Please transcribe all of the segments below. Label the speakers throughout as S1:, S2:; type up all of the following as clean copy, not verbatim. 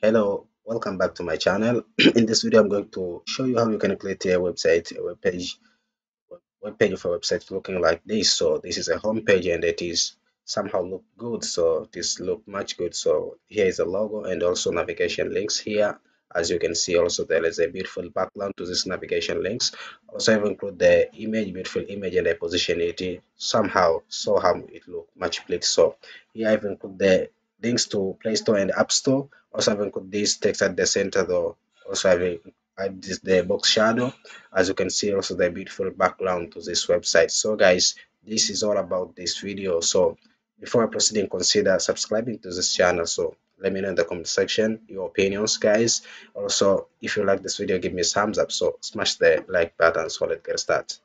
S1: Hello, welcome back to my channel. In this video, I'm going to show you how you can create a website, web page of a website looking like this. So this is a home page and it is somehow look good. So this look much good. So here is a logo and also navigation links here. As you can see, also there is a beautiful background to this navigation links. Also, I've include the image, beautiful image, and I position it somehow so how it look much pretty. So here I've include the links to Play Store and App Store. Also, I've include this text at the center though. Also, I've add this the box shadow. As you can see, also the beautiful background to this website. So guys, this is all about this video. So before I proceed, consider subscribing to this channel. So let me know in the comment section your opinions, guys. Also, if you like this video, give me a thumbs up. So smash the like button. So let's get started.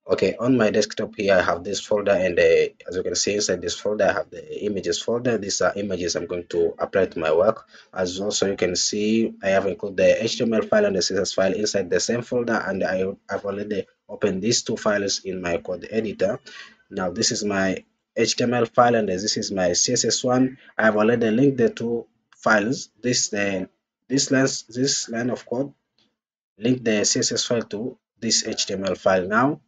S1: Okay, on my desktop here I have this folder, and as you can see inside this folder I have the images folder. These are images I'm going to apply to my work. As also you can see, I have included the HTML file and the CSS file inside the same folder, and I've already opened these two files in my code editor. Now this is my HTML file and this is my CSS one. I have already linked the two files. This line of code link the CSS file to this HTML file. Now,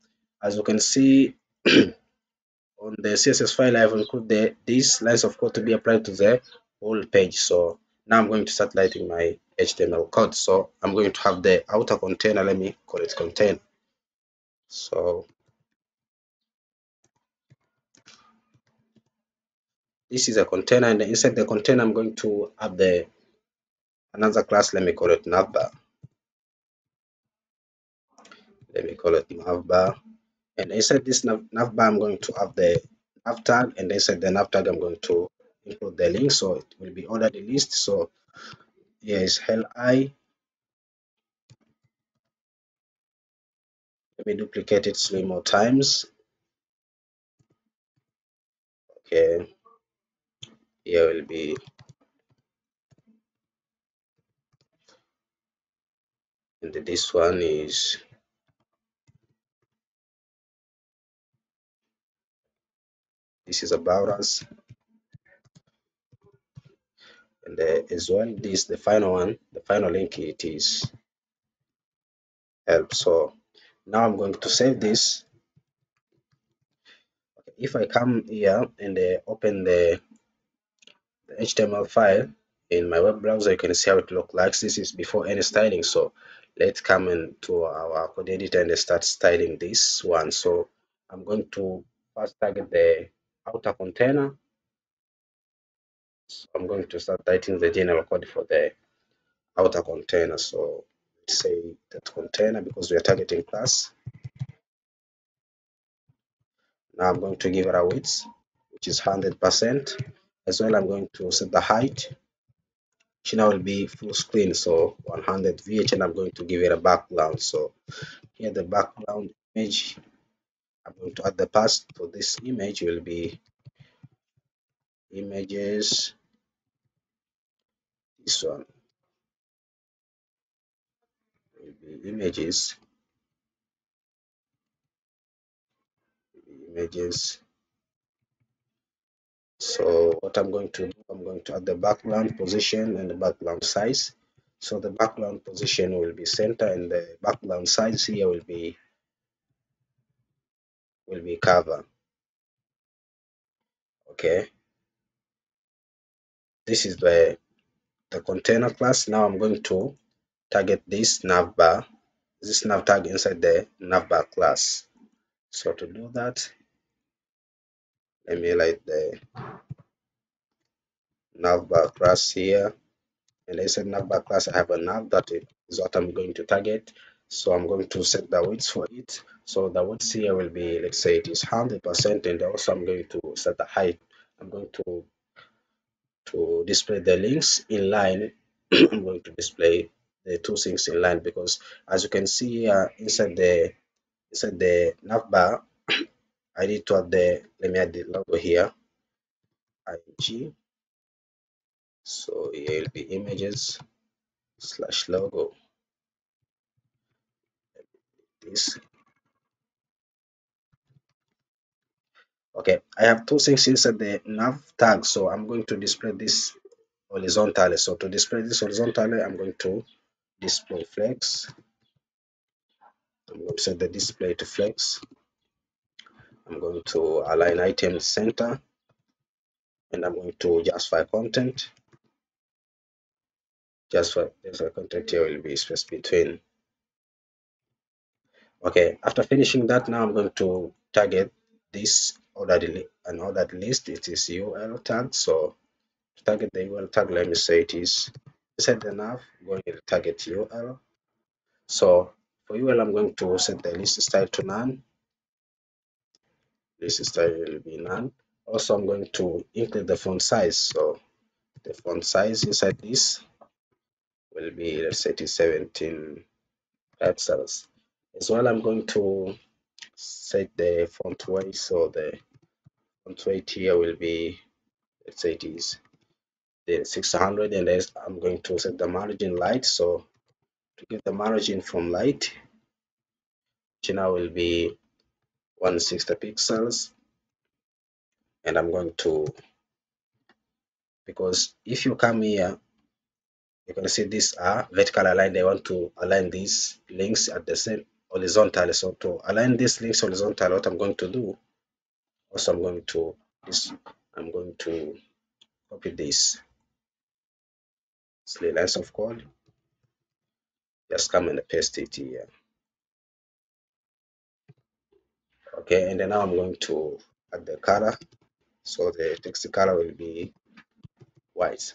S1: as you can see on the CSS file, I have included these lines of code to be applied to the whole page. So now I'm going to start writing my HTML code. So I'm going to have the outer container. Let me call it contain. So this is a container, and inside the container, I'm going to add the another class. Let me call it navbar. Let me call it navbar. And inside this navbar, I'm going to have the nav tag, and inside the nav tag, I'm going to include the link, so it will be ordered list. So here is li. Let me duplicate it 3 more times. Okay, here will be, and this one is, this is about us, and as well this the final one, the final link, it is help. So now I'm going to save this. Okay, if I come here and open the HTML file in my web browser, you can see how it looks like. This is before any styling. So let's come into our code editor and start styling this one. So I'm going to first target the outer container. So I'm going to start writing the general code for the outer container. So let's say that container, because we are targeting class. Now I'm going to give it a width, which is 100%. As well, I'm going to set the height, which now will be full screen, so 100 VH, and I'm going to give it a background. So here the background image, I'm going to add the path to this image will be images. This one will be images. So what I'm going to do, I'm going to add the background position and the background size. So the background position will be center, and the background size here will be cover. Okay, this is the container class. Now I'm going to target this navbar, this nav tag inside the navbar class. So to do that, let me write the navbar class here, and inside navbar class I have a nav that is what I'm going to target. So I'm going to set the width for it. So the width here will be, let's say it is 100%, and also I'm going to set the height. I'm going to display the links in line. I'm going to display the two things in line, because as you can see here inside the navbar, I need to add the, let me add the logo here, ing. So here will be images slash logo. This. Okay, I have two things inside the nav tag, so I'm going to display this horizontally. So to display this horizontally, I'm going to display flex. I'm going to set the display to flex. I'm going to align item center, and I'm going to justify content. Justify content here will be space between. Okay, after finishing that, now I'm going to target this an ordered list. It is UL tag. So to target the UL tag, let me say it is set the nav, going to target UL. So for UL, I'm going to set the list style to none. List style will be none. Also, I'm going to include the font size. So the font size inside this will be, let's say it is 17 pixels. As well, I'm going to set the font weight. So the font weight here will be, let's say it is the 600, and as I'm going to set the margin light. So to get the margin from light, which now will be 160 pixels, and I'm going to, because if you come here, you can see these are vertical aligned. I want to align these links at the same horizontally. So to align these links horizontally, what I'm going to do, also I'm going to copy this three lines of code, just come and paste it here. Okay, and then now I'm going to add the color. So the text color will be white.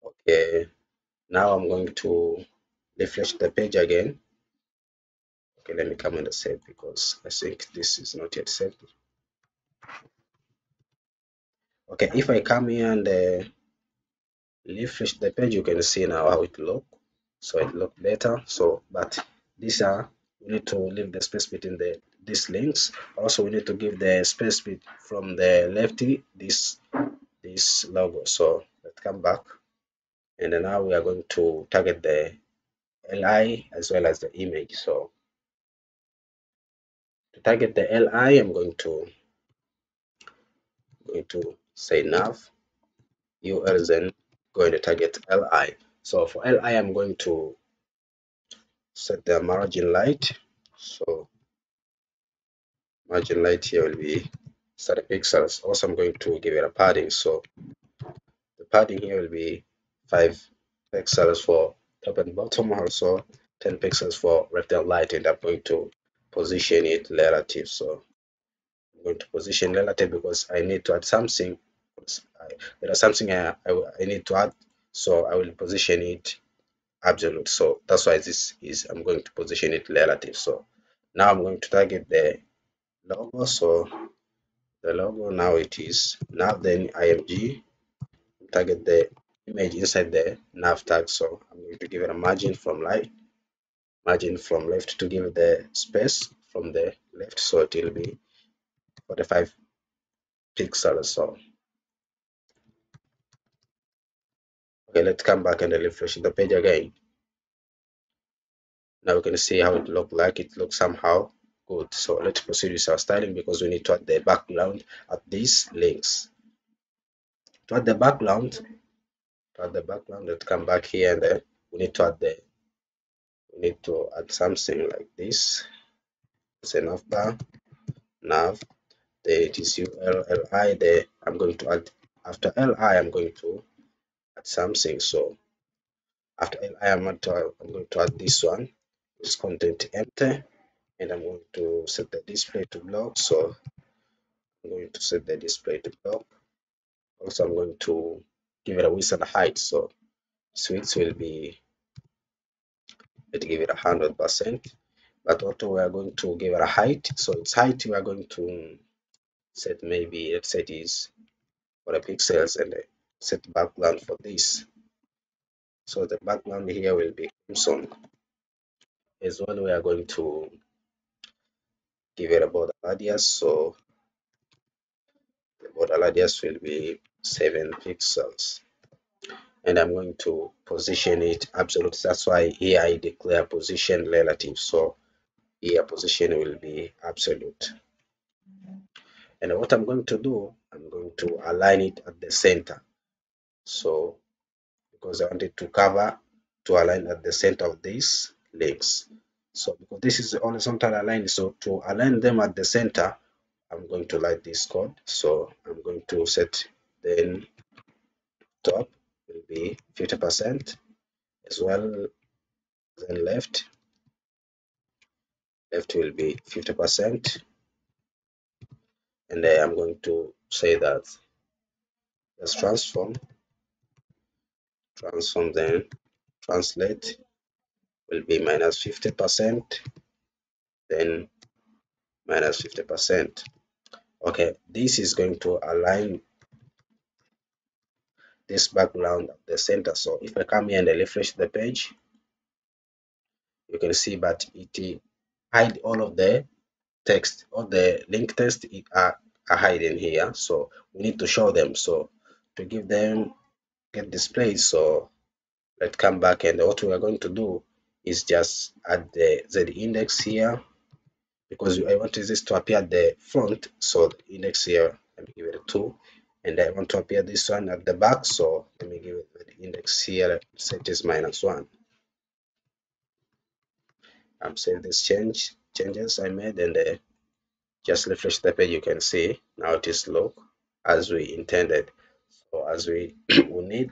S1: Okay, now I'm going to refresh the page again. Okay, let me come and save because I think this is not yet saved. Okay, if I come here and refresh the page, you can see now how it look. So it look better. So, but these are, we need to leave the space between these links. Also, we need to give the space from the lefty this logo. So let's come back, and then now we are going to target the LI as well as the image. So to target the LI, I'm going to say nav UL, then going to target LI. So for LI, I'm going to set the margin light. So margin light here will be 30 pixels. Also, I'm going to give it a padding. So the padding here will be 5 pixels for top and bottom, also 10 pixels for left and right, and I'm going to position it relative. So I'm going to position relative because I need to add something. There is something I need to add, so I will position it absolute. So that's why this is, I'm going to position it relative. So now I'm going to target the logo. So the logo now it is nav, then img, target the image inside the nav tag. So I'm going to give it a margin from left to give the space from the left, so it will be 45 pixels. So okay, let's come back and refresh the page again. Now we can see how it look like. It looks somehow good. So let's proceed with our styling because we need to add the background at these links. To add the background, let's come back here, and then we need to add something like this. It's a nav bar, nav, it is ULLI there. I'm going to add, after LI, I'm going to add something. So after LI, I'm going to add this one, it's content empty, and I'm going to set the display to block. So I'm going to set the display to block. Also, I'm going to give it a width and height. So width will be, let's give it 100%. But also we are going to give it a height. So its height we are going to set, maybe let's say it is for the pixels, and set background for this. So the background here will be crimson. As well, we are going to give it a border radius. So the border radius will be 7 pixels. And I'm going to position it absolute. That's why here I declare position relative. So here position will be absolute. And what I'm going to do, I'm going to align it at the center. So because I want it to cover, to align at the center of these links. So because this is horizontal align, so to align them at the center, I'm going to write this code. So I'm going to set, then top will be 50% as well, then left will be 50%, and I'm going to say that let's transform, then translate will be minus 50%, then minus 50%. Okay, this is going to align this background at the center. So if I come here and I refresh the page, you can see that it hide all of the text, all the link text are hidden here. So we need to show them. So to give them get displayed, so let's come back, and what we are going to do is just add the z index here, because I want this to appear at the front. So the index here, let me give it a 2, and I want to appear this one at the back. So let me give it the index here, set is -1. I'm saying this changes I made, and just refresh the page. You can see now it is look as we intended, so as we we need.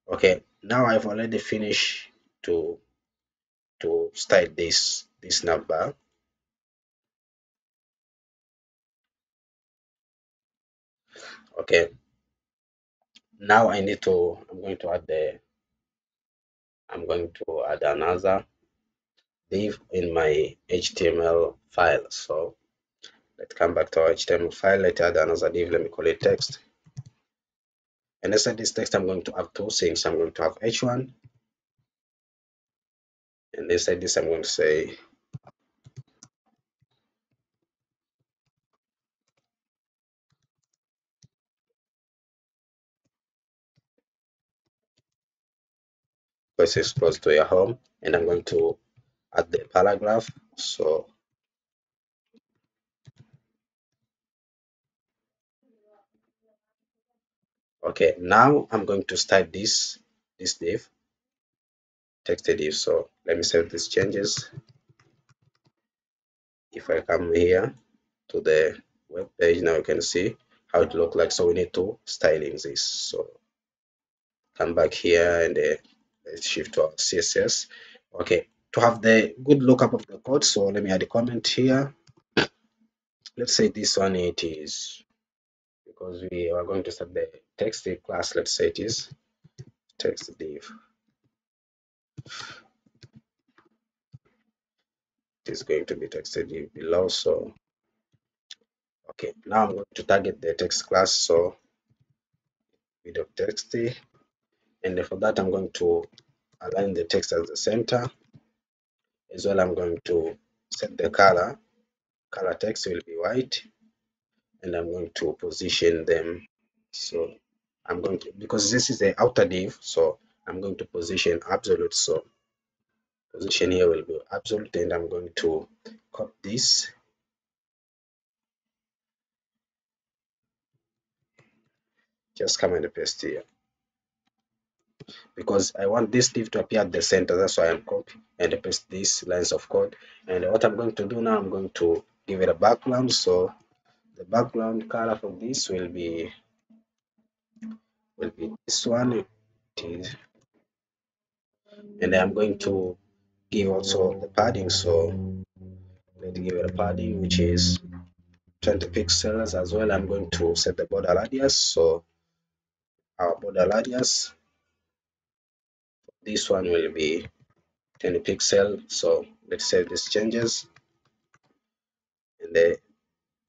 S1: Okay, now I've already finished to style this number. Okay, now I'm going to add another div in my HTML file. So let's come back to our HTML file. Let's add another div. Let me call it text. And inside this text, I'm going to have two things. I'm going to have h1, and inside this, I'm going to say this is close to your home, and I'm going to add the paragraph. So okay, now I'm going to start this div, text div. So let me save these changes. If I come here to the web page, now you can see how it look like. So we need to styling this. So come back here, and let's shift to our CSS. Okay, to have the good lookup of the code, so let me add a comment here. Let's say this one it is, because we are going to set the text class. Let's say it is text div. It is going to be text div below. So okay, now I'm going to target the text class. So with of text, and for that I'm going to align the text as the center. As well, I'm going to set the color text will be white, and I'm going to position them. So I'm going to, because this is the outer div, so I'm going to position absolute. So position here will be absolute, and I'm going to copy this, just come and paste here, because I want this div to appear at the center. That's why I'm copy and paste these lines of code. And what I'm going to do now, I'm going to give it a background. So the background color for this will be this one. It is, and I'm going to give also the padding. So let's give it a padding which is 20 pixels as well. I'm going to set the border radius. So our border radius, this one will be 10 pixel. So let's save these changes, and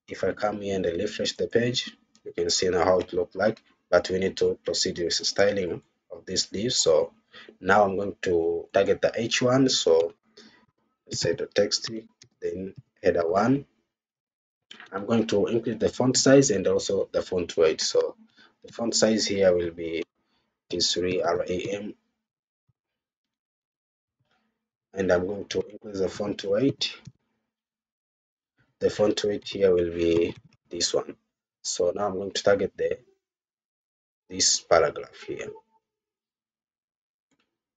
S1: if I come here and I refresh the page, you can see now how it look like. But we need to proceed with the styling of this div. So now I'm going to target the h1. So let's say the text, then header 1. I'm going to increase the font size and also the font weight. So the font size here will be T3 RAM, and I'm going to increase the font weight. The font weight here will be this one. So now I'm going to target this paragraph here.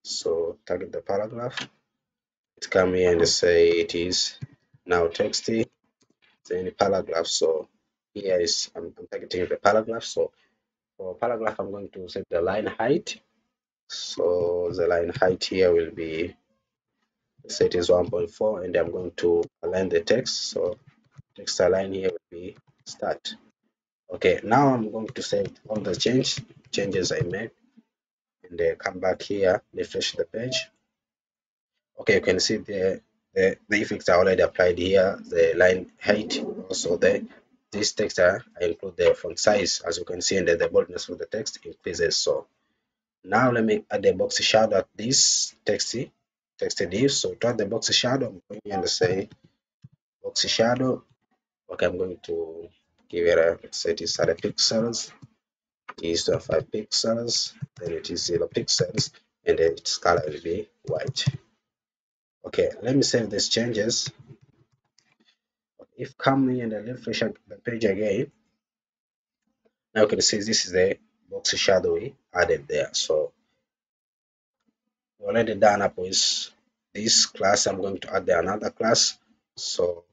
S1: So target the paragraph. It come here and say it is now texty, then paragraph. So here is I'm targeting the paragraph. So for paragraph, I'm going to set the line height. So the line height here will be set is 1.4, and I'm going to align the text. So text align here will be start. Okay, now I'm going to save all the changes I made, and come back here, refresh the page. Okay, you can see the effects are already applied here. The line height, also this text I include the font size, as you can see, and the boldness of the text increases. So now let me add the box shadow at this text div. So to add the box shadow, I'm going here and say box shadow. Okay, I'm going to give it a, let's say it is 30 pixels. It is 5 pixels. Then it is 0 pixels, and then its color will be white. Okay, let me save these changes. If come in and refresh the page again, now you can see this is the box shadow we added there. So we already done up with this class. I'm going to add another class. So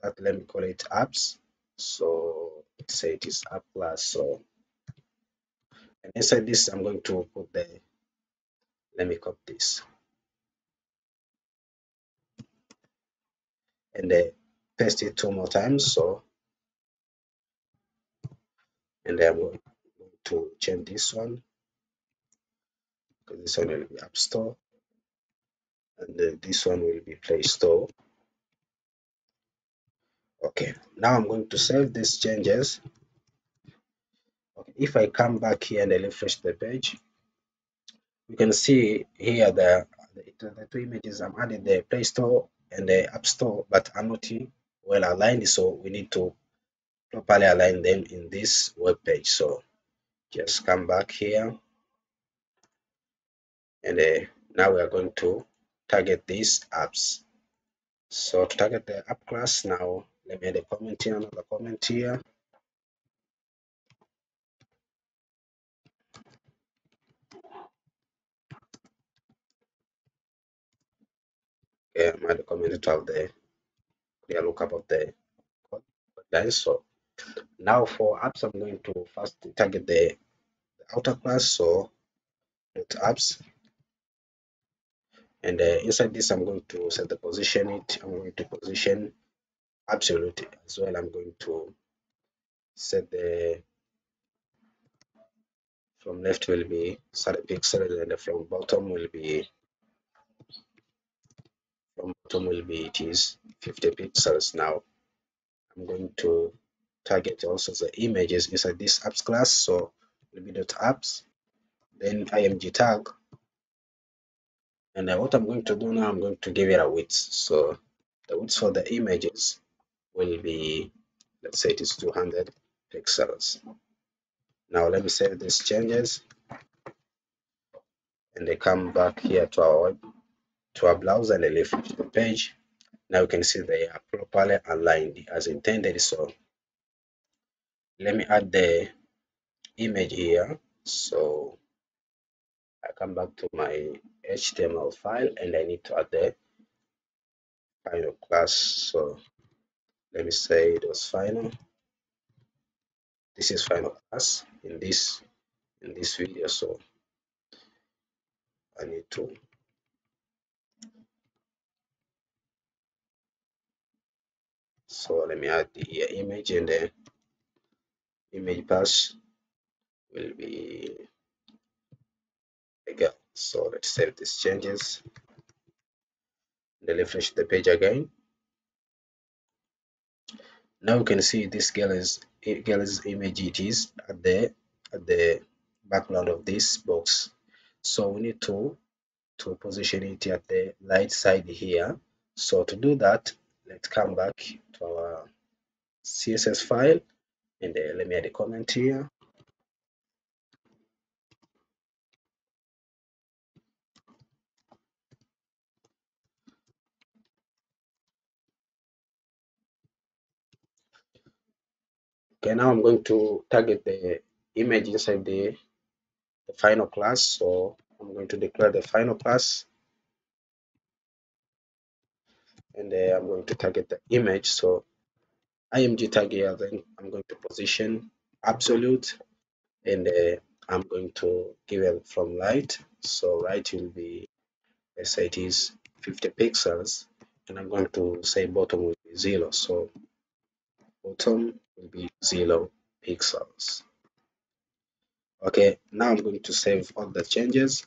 S1: that, let me call it apps. So let's say it is app class. So, and inside this I'm going to put let me copy this and paste it 2 more times. So, and then I'm going to change this one, because this one will be app store, and this one will be play store. Okay, now I'm going to save these changes. Okay, if I come back here and I refresh the page, you can see here the two images I'm adding, the Play Store and the App Store, but are not well aligned. So we need to properly align them in this web page. So just come back here, and now we are going to target these apps. So to target the app class, now let me add a comment here, another comment here. Okay, I'm add a comment to have the clear lookup of the code lines. So now for apps, I'm going to first target the outer class. So dot apps, and inside this I'm going to set the position it. I'm going to position absolute as well. I'm going to set the from left will be 30 pixels, and from bottom will be it is 50 pixels. Now I'm going to target also the images inside this apps class. So will be dot apps, then img tag, and what I'm going to do now, I'm going to give it a width. So the width for the images will be, let's say it is 200 pixels. Now let me save these changes, and they come back here to our browser, and I refresh the page. Now you can see they are properly aligned as intended. So let me add the image here. So I come back to my HTML file, and I need to add the final class. So let me say it was final. This is final class in this video. So I need to, so let me add the image, and the image pass will be egal. So let's save these changes and refresh the page again. Now you can see this girl's image. It is at the background of this box. So we need to position it at the right side here. So to do that, let's come back to our CSS file, and let me add a comment here. Okay, now I'm going to target the image inside the final class. So I'm going to declare the final class, and I'm going to target the image. So img tag here, then I'm going to position absolute, and I'm going to give it from right. So right will be, let's say it is 50 pixels, and I'm going to say bottom will be 0. So bottom will be 0 pixels. Okay, now I'm going to save all the changes.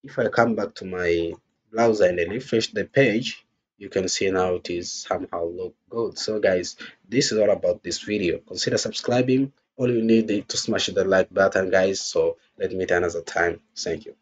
S1: If I come back to my browser and I refresh the page, you can see now it is somehow look good. So guys, this is all about this video. Consider subscribing. All you need is to smash the like button, guys. So let me meet another time. Thank you.